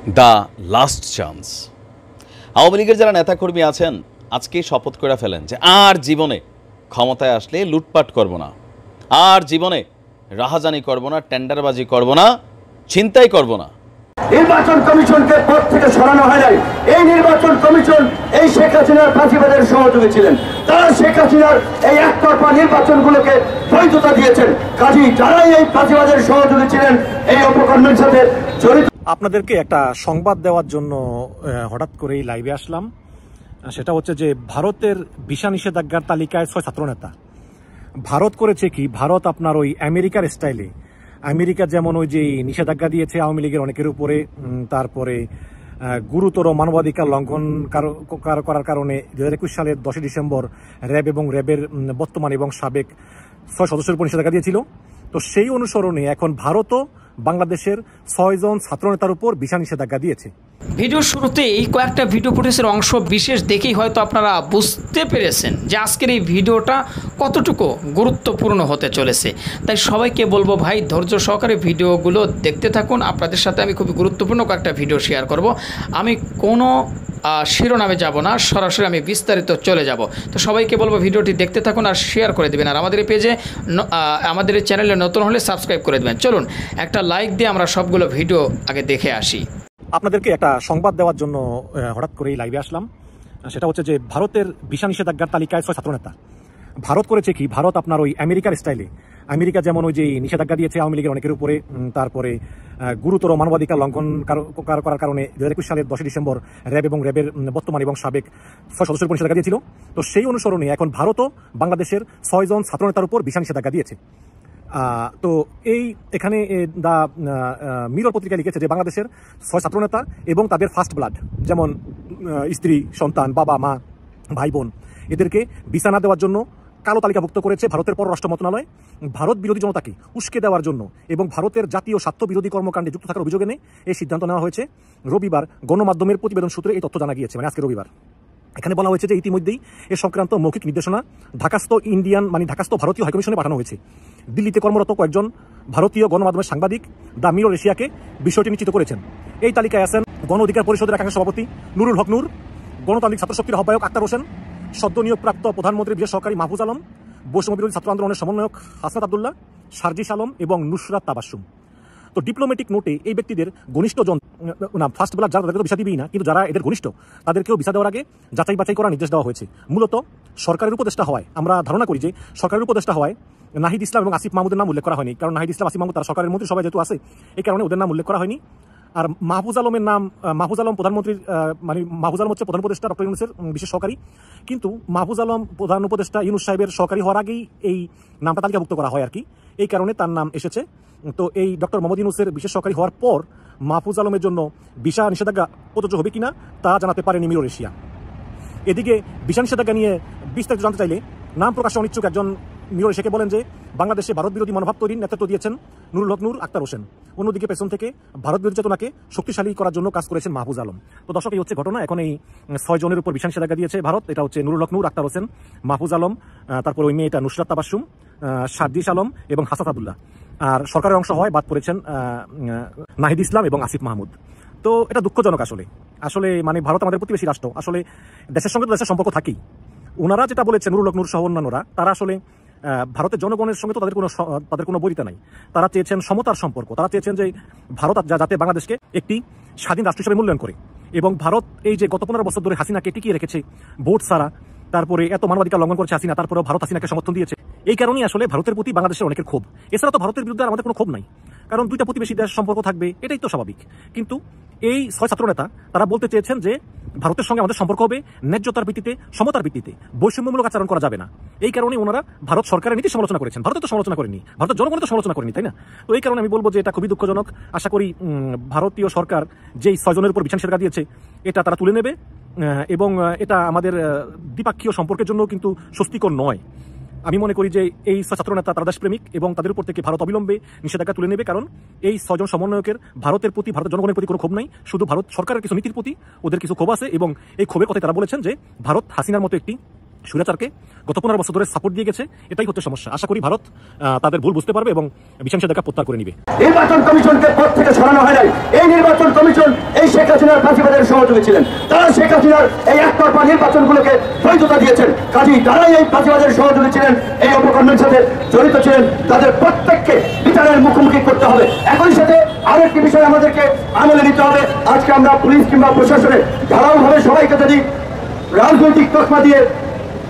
The last chance. Awami লীগের যারা নেতাকর্মী আছেন আজকেই শপথ করে ফেলেন যে আর জীবনে ক্ষমতায় আসলে লুটপাট করব না, আর জীবনে রাহাজানি করব না, টেন্ডারবাজি করব না, ছিনতাই করব না। নির্বাচন কমিশনকে পদ থেকে সরানো হয় নাই। এই নির্বাচন কমিশন এই শেখ হাসিনার ফাঁসিবাদের সহযোগী ছিলেন। তারা শেখ হাসিনার এই একতরফা নির্বাচনগুলোকে বৈধতা দিয়েছেন। কাজেই যারাই এই ফাঁসিবাদের সহযোগী ছিলেন, এই অপকর্মের সাথে জড়িত। আপনাদেরকে একটা সংবাদ দেওয়ার জন্য হঠাৎ করেই লাইভে আসলাম। সেটা হচ্ছে যে ভারতের ভিসা নিষেধাজ্ঞার তালিকায় 6 ছাত্রনেতা। ভারত করেছে কি, ভারত আপনার ওই আমেরিকার স্টাইলে, আমেরিকা যেমন ওই যে নিষেধাজ্ঞা দিয়েছে আওয়ামী লীগের অনেকের উপরে, তারপরে গুরুতর মানবাধিকার লঙ্ঘন করার কারণে 2021 সালের 10 ডিসেম্বর র্যাব এবং র্যাবের বর্তমান এবং সাবেক 6 সদস্যের উপর নিষেধাজ্ঞা দিয়েছিল। তো সেই অনুসরণে এখন ভারতও বাংলাদেশের 6 জন ছাত্রনেতার উপর ভিসা নিষেধাজ্ঞা দিয়েছে। ভিডিওর শুরুতে এই কয়েকটা ভিডিও ফুটেজের অংশ বিশেষ দেখেই হয়তো আপনারা বুঝতে পেরেছেন যে আজকের এই ভিডিওটা কতটুকু গুরুত্বপূর্ণ হতে চলেছে। তাই সবাইকে বলবো ভাই ধৈর্য সহকারে ভিডিওগুলো দেখতে থাকুন। আপনাদের সাথে আমি খুবই গুরুত্বপূর্ণ কয়েকটা ভিডিও শেয়ার করব। আমি কোনো শিরোনামে যাব না, সরাসরি আমি বিস্তারিত চলে যাব। তো সবাইকে বলবো ভিডিওটি দেখতে থাকুন আর শেয়ার করে দেবেন। আর আমাদের এই পেজে, আমাদের এই চ্যানেলে নতুন হলে সাবস্ক্রাইব করে দেবেন। চলুন একটা লাইক দিয়ে আমরা সবগুলো ভিডিও আগে দেখে আসি। আপনাদেরকে একটা সংবাদ দেওয়ার জন্য হঠাৎ করেই লাইভে আসলাম। সেটা হচ্ছে যে ভারতের ভিসা নিষেধাজ্ঞার তালিকায় 6 ছাত্রনেতা। ভারত করেছে কি, ভারত আপনার ওই আমেরিকার স্টাইলে, আমেরিকা যেমন ওই যে নিষেধাজ্ঞা দিয়েছে আওয়ামী লীগের অনেকের উপরে, তারপরে গুরুতর মানবাধিকার লঙ্ঘন করার কারণে 2021 সালের 10 ডিসেম্বর র্যাব এবং র্যাবের বর্তমান এবং সাবেক 6 সদস্যের উপর নিষেধাজ্ঞা দিয়েছিল। তো সেই অনুসরণে এখন ভারতও বাংলাদেশের 6 জন ছাত্রনেতার উপর ভিসা নিষেধাজ্ঞা দিয়েছে। তো এখানে দ্য মিরর পত্রিকা লিখেছে যে বাংলাদেশের 6 ছাত্রনেতা এবং তাদের ফার্স্ট ব্লাড, যেমন স্ত্রী, সন্তান, বাবা, মা, ভাই, বোন, এদেরকে ভিসা না দেওয়ার জন্য কালো তালিকাভুক্ত করেছে ভারতের পররাষ্ট্র মন্ত্রণালয়। ভারত বিরোধী জনতাকে উস্কে দেওয়ার জন্য এবং ভারতের জাতীয় স্বার্থ বিরোধী কর্মকাণ্ডে যুক্ত থাকার অভিযোগ এনে এই সিদ্ধান্ত নেওয়া হয়েছে। রবিবার গণমাধ্যমের প্রতিবেদন সূত্রে এই তথ্য জানা গিয়েছে, মানে আজকে রবিবার। এখানে বলা হয়েছে যে ইতিমধ্যেই এ সংক্রান্ত মৌখিক নির্দেশনা ঢাকাস্থ ভারতীয় হাইকমিশনে পাঠানো হয়েছে। দিল্লিতে কর্মরত কয়েকজন ভারতীয় গণমাধ্যমের সাংবাদিক দ্য মিরর এশিয়াকে বিষয়টি নিশ্চিত করেছেন। এই তালিকায় আছেন গণ অধিকার পরিষদের একাংশ সভাপতি নুরুল হক নূর, গণতান্ত্রিক ছাত্রশক্তির আহ্বায়ক আক্তার হোসেন, সদ্য নিয়োগপ্রাপ্ত প্রধানমন্ত্রীর বিশেষ সহকারী মাহফুজ আলম, বৈষম্য বিরোধী ছাত্র আন্দোলনের সমন্বয়ক হাসনাত আব্দুল্লাহ, সার্জিস আলম এবং নুসরাত তাবাসসুম। তো ডিপ্লোম্যাটিক নোটে এই ব্যক্তিদের ঘনিষ্ঠ জন, ফার্স্ট ব্লাড যারা, তাদেরকে ভিসা দিবেই না, কিন্তু যারা এদের ঘনিষ্ঠ তাদেরকেও ভিসা দেওয়ার আগে যাচাই বাছাই করার নির্দেশ দেওয়া হয়েছে। মূলত সরকারের উপদেষ্টা হওয়ায়, আমরা ধারণা করি যে সরকারের উপদেষ্টা হওয়ায় নাহিদ ইসলাম এবং আসিফ মাহমুদের নাম উল্লেখ করা হয়নি, কারণ নাহিদ ইসলাম, আসিফ মাহমুদ তারা সরকারের মন্ত্রী সবাই যেহেতু আছে, এই কারণে ওদের নাম উল্লেখ করা হয়নি। আর মাহফুজ আলমের নাম, মাহফুজ আলম প্রধানমন্ত্রীর, মানে মাহফুজ আলম হচ্ছে প্রধান উপদেষ্টা ডক্টর ইউনূসের বিশেষ সহকারী, কিন্তু মাহফুজ আলম প্রধান উপদেষ্টা ইউনূস সাহেবের সহকারী হওয়ার আগেই এই নামটা তালিকাভুক্ত করা হয় আর কি, এই কারণে তার নাম এসেছে। তো এই ডক্টর মোহাম্মদ ইউনূসের বিশেষ সহকারী হওয়ার পর মাহফুজ আলমের জন্য ভিসা নিষেধাজ্ঞা প্রযোজ্য হবে কিনা তা জানাতে পারেনি মিরর এশিয়া। এদিকে ভিসা নিষেধাজ্ঞা নিয়ে বিস্তারিত জানতে চাইলে নাম প্রকাশে অনিচ্ছুক একজন মিরর এশিয়াকে বলেন যে বাংলাদেশে ভারত বিরোধী মনোভাব তৈরির নেতৃত্ব দিয়েছেন নুরুল হক নূর, আক্তার হোসেন। অন্যদিকে পেছন থেকে ভারত বিরোধী চেতনাকে শক্তিশালী করার জন্য কাজ করেছেন মাহফুজ আলম। তো দর্শক, এই হচ্ছে ঘটনা। এখন এই 6 জনের উপর ভিসা নিষেধাজ্ঞা দিয়েছে ভারত। এটা হচ্ছে নুরুল হক নূর, আক্তার হোসেন, মাহফুজ আলম, তারপর ওই মেয়েটা নুসরাত তাবাসসুম, সার্জিস আলম এবং হাসনাত আব্দুল্লাহ। আর সরকারের অংশ হয় বাদ পড়েছেন নাহিদ ইসলাম এবং আসিফ মাহমুদ। তো এটা দুঃখজনক আসলে মানে ভারত আমাদের প্রতিবেশী রাষ্ট্র, আসলে দেশের সঙ্গে তো দেশের সম্পর্ক থাকেই। ওনারা যেটা বলেছেন, নুরুল হক নূর সহ অন্যান্যরা, তারা আসলে ভারতের জনগণের সঙ্গে তো তাদের কোনো বৈরিতা নাই। তারা চেয়েছেন সমতার সম্পর্ক, তারা চেয়েছেন যে ভারত যাতে বাংলাদেশকে একটি স্বাধীন রাষ্ট্র হিসেবে মূল্যায়ন করে। এবং ভারত এই যে গত 15 বছর ধরে হাসিনাকে টিকিয়ে রেখেছে ভোট ছাড়া, তারপরে এত মানবাধিকার লঙ্ঘন করেছে হাসিনা, তারপরেও ভারত হাসিনাকে সমর্থন দিয়েছে। এই কারণেই আসলে ভারতের প্রতি বাংলাদেশের অনেকের ক্ষোভ। এছাড়া তো ভারতের বিরুদ্ধে আমাদের কোনো ক্ষোভ নাই, কারণ দুইটা প্রতিবেশী দেশ সম্পর্ক থাকবে, এটাই তো স্বাভাবিক। কিন্তু এই 6 ছাত্রনেতা তারা বলতে চেয়েছেন যে ভারতের সঙ্গে আমাদের সম্পর্ক হবে ন্যায্যতার ভিত্তিতে, সমতার ভিত্তিতে, বৈষম্যমূলক আচরণ করা যাবে না। এই কারণে ওনারা ভারত সরকারের নীতি সমালোচনা করেছেন। ভারতের তো সমালোচনা করেনি, ভারতের জনগণের তো সমালোচনা করেনি, তাই না? তো এই কারণে আমি বলবো যে এটা খুবই দুঃখজনক। আশা করি ভারতীয় সরকার যেই 6 জনের উপর ভিসা নিষেধাজ্ঞা দিয়েছে এটা তারা তুলে নেবে, এবং এটা আমাদের দ্বিপাক্ষীয় সম্পর্কের জন্য কিন্তু স্বস্তিকর নয়। আমি মনে করি যে এই 6 ছাত্রনেতা তারা দেশপ্রেমিক এবং তাদের উপর থেকে ভারত অবিলম্বে নিষেধাজ্ঞা তুলে নেবে, কারণ এই 6 জন সমন্বয়কের ভারতের প্রতি, ভারতের জনগণের প্রতি কোনো ক্ষোভ নাই, শুধু ভারত সরকারের কিছু নীতির প্রতি ওদের কিছু ক্ষোভ আছে। এবং এই ক্ষোভের কথাই তারা বলেছেন যে ভারত হাসিনার মতো একটি স্বৈরাচারকে গত 15 বছর ধরে সাপোর্ট দিয়ে গেছে, এটাই হচ্ছে সমস্যা। আশা করি ভারত তাদের ভুল বুঝতে পারবে এবং ভিসা নিষেধাজ্ঞা প্রত্যাহার করে নিবে। নির্বাচন কমিশনকে পদ থেকে সরানো হয় নাই। এই নির্বাচন কমিশন এই শেখ হাসিনার ফাঁসিবাদের সহযোগী ছিলেন, তারা শেখ হাসিনার এই একতরফা নির্বাচনগুলোকে বৈধতা দিয়েছেন। কাজেই যারাই এই ফাঁসিবাদের সহযোগী ছিলেন, এই অপকর্মের সাথে জড়িত ছিলেন, তাদের প্রত্যেককে বিচারের মুখোমুখি করতে হবে। একই সাথে আরেকটি বিষয় আমাদেরকে আমলে নিতে হবে। আজকে আমরা পুলিশ কিংবা প্রশাসনে ধারাবাহিকভাবে সবাইকে যদি রাজনৈতিক তকমা দিয়ে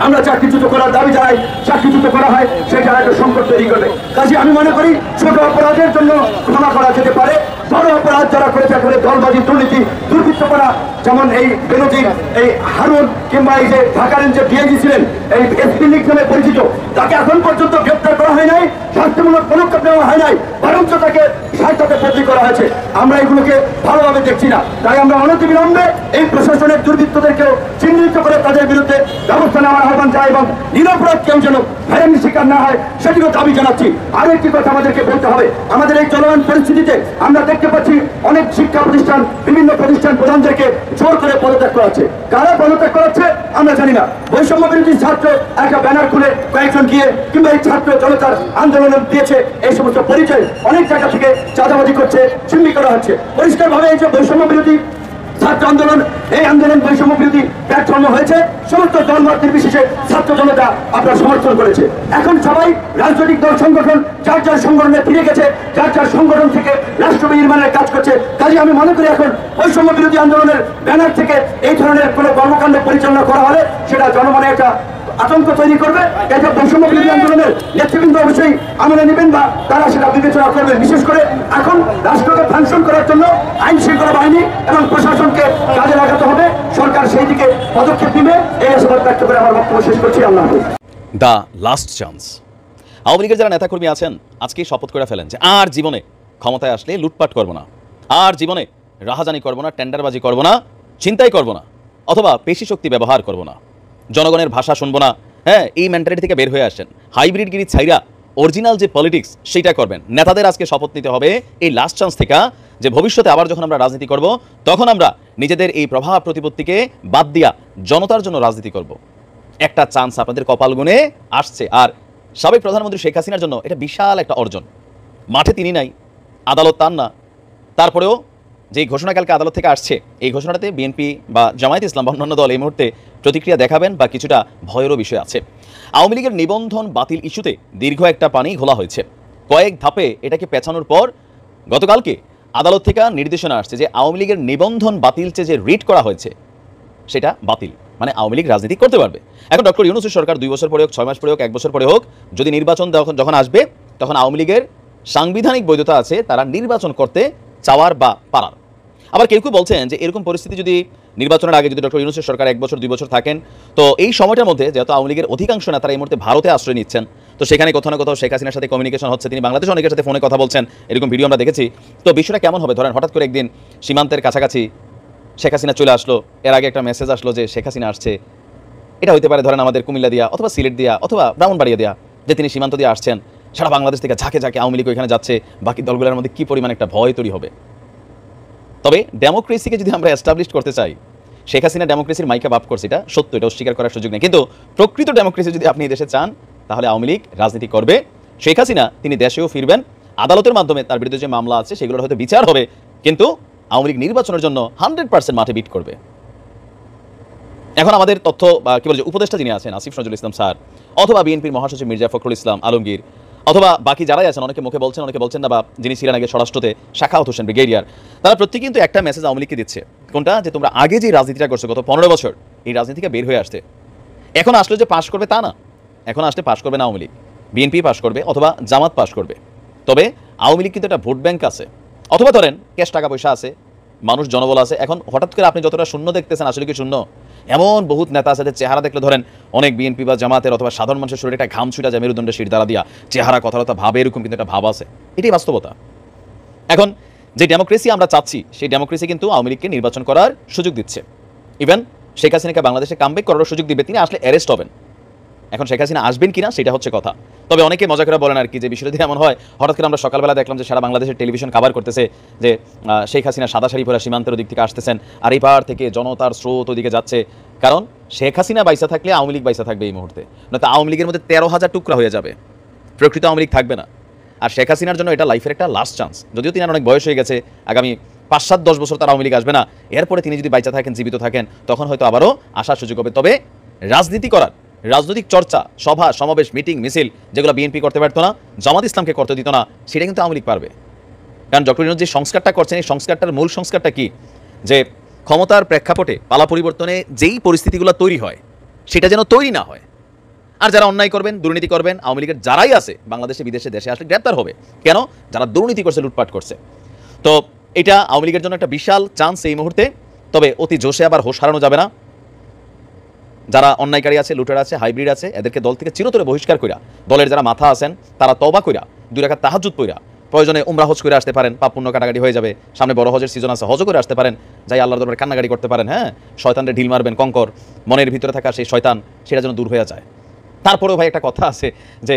আমরা চাকরিচ্যুত করার দাবি জানাই, চাকরিচ্যুত করা হয়, সেটা একটা সংকট তৈরি করবে। কাজে আমি মনে করি ছোট অপরাধের জন্য ক্ষমা করা যেতে পারে, বড় অপরাধ যারা করে থাকলে দলবাজি, দুর্নীতি, দুর্বৃত্ত করা, যেমন এই বেনজির, এই হারুন কিংবা এই যে ঢাকা রেঞ্জের ডিআইজি ছিলেন, এই এসপি লিগ নামে পরিচিত, তাকে এখন পর্যন্ত গ্রেপ্তার করা হয় নাই, শাস্তিমূলক পদক্ষেপ নেওয়া হয় নাই, বরঞ্চ তাকে সাহিত্যতে বদলি করা হয়েছে। আমরা এগুলোকে ভালোভাবে দেখছি না। তাই আমরা অনতিবিলম্বে এই প্রশাসনের দুর্বৃত্তদেরকেও চিহ্নিত করে তাদের বিরুদ্ধে ব্যবস্থা নেওয়ার আহ্বান চাই এবং নিরপরাধ কেউ যেন হয়রানির শিকার না হয় সেটিও দাবি জানাচ্ছি। আরো একটি কথা আমাদেরকে বলতে হবে, আমাদের এই চলমান পরিস্থিতিতে আমরা দেখতে পাচ্ছি অনেক শিক্ষা প্রতিষ্ঠান, বিভিন্ন প্রতিষ্ঠান প্রধানদেরকে জোর করে পদত্যাগ করাচ্ছে। কারা পদত্যাগ করাচ্ছে আমরা জানি না। বৈষম্য বিরোধী ছাত্র একটা ব্যানার খুলে কয়েকজন গিয়ে কিংবা এই ছাত্র জনতার আন্দোলন দিয়েছে, এই সমস্ত পরিচয় অনেক জায়গা থেকে চাঁদাবাজি করছে, চিহ্নি করা হচ্ছে। পরিষ্কারভাবে এই যে বৈষম্য বিরোধী ছাত্র আন্দোলন, এই আন্দোলন বৈষম্য বিরোধী প্ল্যাটফর্ম হয়েছে, সমস্ত দলমত নির্বিশেষে ছাত্র জনতা আপনার সমর্থন করেছে। এখন সবাই রাজনৈতিক দল সংগঠন যার যার সংগঠনে ফিরে গেছে, যার যার সংগঠন থেকে রাষ্ট্র নির্মাণের কাজ করছে। কাজে আমি মনে করি এখন বৈষম্য বিরোধী আন্দোলনের ব্যানার থেকে এই ধরনের কোনো কর্মকাণ্ড পরিচালনা করা হলে সেটা জনমনে একটা আতঙ্ক তৈরি করবে। এটা বৈষম্য বিরোধী আন্দোলনের নেতৃবৃন্দ অবশ্যই আমলে নেবেন বা তারা সেটা বিবেচনা করবেন। বিশেষ করে এখন রাষ্ট্রকে ফাংশন করার জন্য আইন শৃঙ্খলা বাহিনী এবং প্রশাসনকে কাজে লাগাতে হবে। সরকার সেই দিকে পদক্ষেপ নেবে, এই আশাবাদ ব্যক্ত করে আমার বক্তব্য শেষ করছি। আল্লাহ হাফেজ। The last chance. আওয়ামী লীগের যারা নেতাকর্মী আছেন আজকেই শপথ করে ফেলেন যে আর জীবনে ক্ষমতায় আসলে লুটপাট করব না, আর জীবনে রাহাজানি করব না, টেন্ডারবাজি করব না, ছিনতাই করব না, অথবা পেশি শক্তি ব্যবহার করব না, জনগণের ভাষা শুনবো না। হ্যাঁ, এই মেন্টালিটি থেকে বের হয়ে আসছেন। হাইব্রিডগিরি ছাইরা অরিজিনাল যে পলিটিক্স সেইটা করবেন। নেতাদের আজকে শপথ নিতে হবে এই লাস্ট চান্স থেকে যে ভবিষ্যতে আবার যখন আমরা রাজনীতি করব তখন আমরা নিজেদের এই প্রভাব প্রতিপত্তিকে বাদ দিয়া জনতার জন্য রাজনীতি করব। একটা চান্স আপনাদের কপাল গুনে আসছে। আর সাবেক প্রধানমন্ত্রী শেখ হাসিনার জন্য এটা বিশাল একটা অর্জন। মাঠে তিনি নাই, আদালত তার না, তারপরেও যেই ঘোষণা কালকে আদালত থেকে আসছে, এই ঘোষণাটাতে বিএনপি বা জামায়াত ইসলাম বা অন্যান্য দল এই মুহূর্তে প্রতিক্রিয়া দেখাবেন বা কিছুটা ভয়েরও বিষয় আছে। আওয়ামী লীগের নিবন্ধন বাতিল ইস্যুতে দীর্ঘ একটা পানি ঘোলা হয়েছে। কয়েক ধাপে এটাকে পেছানোর পর গতকালকে আদালত থেকে নির্দেশনা আসছে যে আওয়ামী লীগের নিবন্ধন বাতিল যে রিট করা হয়েছে সেটা বাতিল, মানে আওয়ামী লীগ রাজনীতি করতে পারবে। এখন ডক্টর ইউনূসের সরকার 2 বছর পরে হোক, 6 মাস পরে হোক, 1 বছর পরে হোক, যদি নির্বাচন যখন আসবে তখন আওয়ামী লীগের সাংবিধানিক বৈধতা আছে তারা নির্বাচন করতে চাওয়ার বা পারার। আবার কেউ কেউ বলছেন যে এরকম পরিস্থিতি যদি নির্বাচনের আগে যদি ডক্টর ইউনূসের সরকার 1 বছর 2 বছর থাকেন, তো এই সময়টার মধ্যে যেহেতু আওয়ামী লীগের অধিকাংশ নেতারা এই মুহূর্তে ভারতে আশ্রয় নিচ্ছেন, তো সেখানে কোথাও না কোথাও শেখ হাসিনার সাথে কমিউনিকেশন হচ্ছে, তিনি বাংলাদেশে অনেকের সাথে ফোনে কথা বলছেন, এরকম ভিডিও আমরা দেখেছি। তো বিষয়টা কেমন হবে? ধরেন হঠাৎ করে একদিন সীমান্তের কাছাকাছি শেখ হাসিনা চলে আসলো, এর আগে একটা মেসেজ আসলো যে শেখ হাসিনা আসছে। এটা হইতে পারে ধরেন আমাদের কুমিল্লা দিয়া অথবা সিলেট দিয়া অথবা ব্রাহ্মণবাড়িয়া দিয়া, যে তিনি সীমান্ত দিয়ে আসছেন, সারা বাংলাদেশ থেকে ঝাঁকে ঝাঁকে আওয়ামী লীগ ওইখানে যাচ্ছে, বাকি দলগুলোর মধ্যে কী পরিমাণ একটা ভয় তৈরি হবে। তবে ডেমোক্রেসিকে যদি আমরা এস্টাবলিশ করতে চাই, শেখ হাসিনা ডেমোক্রেসির মাইকা বাপ করছে, এটা সত্য, এটা অস্বীকার করার সুযোগ নেই। কিন্তু প্রকৃত ডেমোক্রেসি যদি আপনি দেশে চান তাহলে আওয়ামী লীগ রাজনীতি করবে। শেখ হাসিনা তিনি দেশেও ফিরবেন, আদালতের মাধ্যমে তার বিরুদ্ধে যে মামলা আছে সেগুলোর হয়তো বিচার হবে, কিন্তু আওয়ামী লীগ নির্বাচনের জন্য 100% মাঠে বিট করবে। এখন আমাদের তথ্য বা কি বলছে উপদেষ্টা যিনি আছেন আসিফ নজরুল ইসলাম স্যার, অথবা বিএনপির মহাসচিব মির্জা ফখরুল ইসলাম আলমগীর, অথবা বাকি যারাই আছেন, অনেকে মুখে বলছেন অনেকে বলছেন না, বা যিনি ছিলেন আগে স্বরাষ্ট্রতে শাখাওয়াত হোসেন ব্রিগেডিয়ার, তারা প্রত্যেকে কিন্তু একটা মেসেজ আওয়ামী লীগকে দিচ্ছে। কোনটা? যে তোমরা আগে যে রাজনীতিটা করছো গত 15 বছর, এই রাজনীতি থেকে বের হয়ে আসতে। এখন আসলে যে পাশ করবে তা না, এখন আসলে পাশ করবে না আওয়ামী লীগ, বিএনপি পাশ করবে অথবা জামাত পাশ করবে। তবে আওয়ামী লীগ কিন্তু একটা ভোট ব্যাংক আছে, অথবা ধরেন ক্যাশ টাকা পয়সা আছে, মানুষ জনবল আছে। এখন হঠাৎ করে আপনি যতটা শূন্য দেখতেছেন আসলে কি শূন্য? এমন বহুত নেতা আছে যে চেহারা দেখলে ধরেন অনেক বিএনপি বা জামাতের অথবা সাধারণ মানুষের শরীরে একটা ঘাম ছুটা যায় মেরুদণ্ডের শির দ্বারা দিয়া, চেহারা কথাবার্তা ভাবে এরকম কিন্তু একটা ভাব আছে। এটাই বাস্তবতা। এখন যে ডেমোক্রেসি আমরা চাচ্ছি সেই ডেমোক্রেসি কিন্তু আওয়ামী লীগকে নির্বাচন করার সুযোগ দিচ্ছে। ইভেন শেখ হাসিনাকে বাংলাদেশে কামব্যাক করার সুযোগ দিবে, তিনি আসলে অ্যারেস্ট হবেন। এখন শেখ হাসিনা আসবেন কিনা সেটা হচ্ছে কথা। তবে অনেকে মজা করে বলেন আর কি, যে বিষয়টা যদি এমন হয়, হঠাৎ করে আমরা সকালবেলা দেখলাম যে সারা বাংলাদেশের টেলিভিশন কভার করতেছে যে শেখ হাসিনা সাদা শাড়ি পরে সীমান্তের দিক থেকে আসতেছেন, আর এই পার থেকে জনতার স্রোত ওদিকে যাচ্ছে। কারণ শেখ হাসিনা বাইসা থাকলে আওয়ামী লীগ বাইসা থাকবে এই মুহূর্তে, নয়তো আওয়ামী লীগের মধ্যে 13,000 টুকরা হয়ে যাবে, প্রকৃত আওয়ামী লীগ থাকবে না। আর শেখ হাসিনার জন্য এটা লাইফের একটা লাস্ট চান্স। যদিও তিনি অনেক বয়স হয়ে গেছে, আগামী 5-7-10 বছর তার আওয়ামী লীগ আসবে না, এরপরে তিনি যদি বাইচা থাকেন, জীবিত থাকেন, তখন হয়তো আবারও আসার সুযোগ হবে। তবে রাজনীতি করার, রাজনৈতিক চর্চা, সভা সমাবেশ, মিটিং মিছিল যেগুলো বিএনপি করতে পারতো না, জামাত ইসলামকে করতে দিত না, সেটা কিন্তু আওয়ামী লীগ পারবে। কারণ ডক্টর ইউনূস যে সংস্কারটা করছেন, এই সংস্কারটার মূল সংস্কারটা কি, যে ক্ষমতার প্রেক্ষাপটে পালা পরিবর্তনে যেই পরিস্থিতিগুলো তৈরি হয় সেটা যেন তৈরি না হয়। আর যারা অন্যায় করবেন, দুর্নীতি করবেন, আওয়ামী লীগের যারাই আছে বাংলাদেশে বিদেশে দেশে আসলে গ্রেপ্তার হবে। কেন? যারা দুর্নীতি করছে, লুটপাট করছে। তো এটা আওয়ামী লীগের জন্য একটা বিশাল চান্স এই মুহূর্তে। তবে অতি জোশে আবার হোশ হারানো যাবে না। যারা অন্যায়কারী আছে, লুটার আছে, হাইব্রিড আছে, এদেরকে দল থেকে চিরতরে বহিষ্কার কইরা, দলের যারা মাথা আছেন তারা তওবা কইরা 2 রাকাত তাহাজ্জুদ পইরা প্রয়োজনে উমরা হজ করে আসতে পারেন, পাপ পুণ্য কাটাকাটি হয়ে যাবে। সামনে বড় হজের সিজন আছে, হজও করে আসতে পারেন, যাই আল্লাহর দরবারে কান্নাকাটি করতে পারেন। হ্যাঁ, শয়তানরে ঢিল মারবেন, কঙ্কর মনের ভিতরে থাকা সেই শয়তান সেটা যেন দূর হয়ে যায়। তারপরেও ভাই একটা কথা আছে যে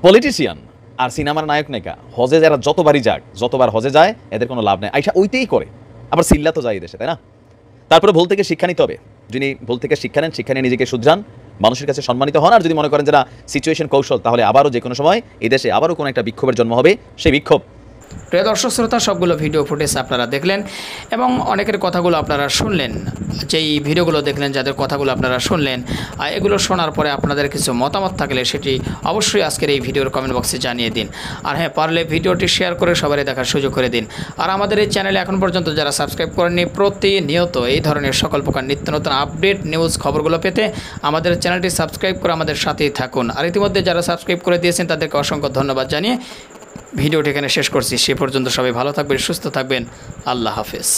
পলিটিশিয়ান আর সিনেমার নায়ক নায়িকা হজে যারা যতবারই যাক, যতবার হজে যায়, এদের কোনো লাভ নেই। আইসা ওইটাই করে, আবার সিল্লা তো যায় এই দেশে, তাই না? তারপরে ভুল থেকে শিক্ষা নিতে হবে। যিনি ভুল থেকে শিক্ষা নেন, শিক্ষা নিয়ে নিজেকে শুধরান, মানুষের কাছে সম্মানিত হন। আর যদি মনে করেন যারা সিচুয়েশন কৌশল, তাহলে আবারও যে কোনো সময় এই দেশে আবারও কোনো একটা বিক্ষোভের জন্ম হবে। সেই বিক্ষোভ প্রিয় দর্শক শ্রোতা, সবগুলো ভিডিও ফুটেজ আপনারা দেখলেন এবং অনেকের কথাগুলো আপনারা শুনলেন। যেই ভিডিওগুলো দেখলেন, যাদের কথাগুলো আপনারা শুনলেন, এগুলো শোনার পরে আপনাদের কিছু মতামত থাকলে সেটি অবশ্যই আজকের এই ভিডিওর কমেন্ট বক্সে জানিয়ে দিন। আর হ্যাঁ, পারলে ভিডিওটি শেয়ার করে সবারই দেখার সুযোগ করে দিন। আর আমাদের এই চ্যানেলে এখন পর্যন্ত যারা সাবস্ক্রাইব করেননি, প্রতিনিয়ত এই ধরনের সকল প্রকার নিত্য নতুন আপডেট নিউজ খবরগুলো পেতে আমাদের চ্যানেলটি সাবস্ক্রাইব করে আমাদের সাথেই থাকুন। আর ইতিমধ্যে যারা সাবস্ক্রাইব করে দিয়েছেন তাদেরকে অসংখ্য ধন্যবাদ জানিয়ে ভিডিওটি এখানে শেষ করছি। সে পর্যন্ত সবাই ভালো থাকবেন, সুস্থ থাকবেন। আল্লাহ হাফেজ।